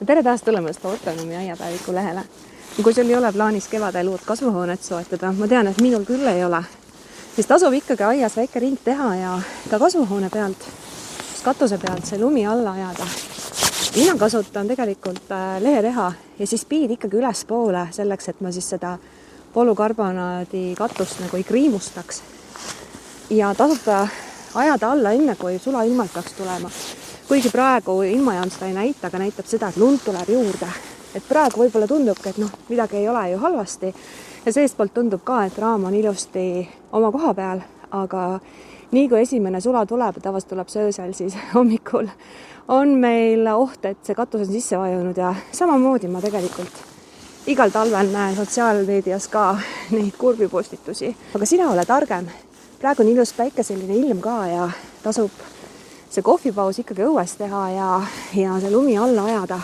tere taas tulemast Ortonumi aiapäeviku lehele. Kui sul ei ole plaanis kevadel uut kasvuhoonet soetada, ma tean, et minul küll ei ole, siis tasub ikkagi aias väike ring teha ja ka kasvuhoone pealt, katuse pealt see lumi alla ajada. Mina kasutan tegelikult lehereha ja siis piid ikkagi ülespoole selleks, et ma siis seda polükarbonaadi katust nagu ei kriimustaks. Ja tasub ajada alla enne, kui sulailmalt peaks tulema. Kuigi praegu ilmajaam seda ei näita, aga näitab seda, et lund tuleb juurde. Et praegu võib-olla tundubki, et midagi ei ole ju halvasti. Ja seestpoolt tundub ka, et raam on ilusti oma koha peal, aga nii kui esimene sula tuleb, tavaliselt tuleb söösel, siis hommikul on meil oht, et see katus on sisse vajunud ja samamoodi ma tegelikult igal talvel näen sotsiaalmeedias ka neid kurbipostitusi. Aga sina ole targem. Praegu on ilus päikeseline ilm ka ja tasub see kohvipaus ikkagi õues teha ja see lumi alla ajada.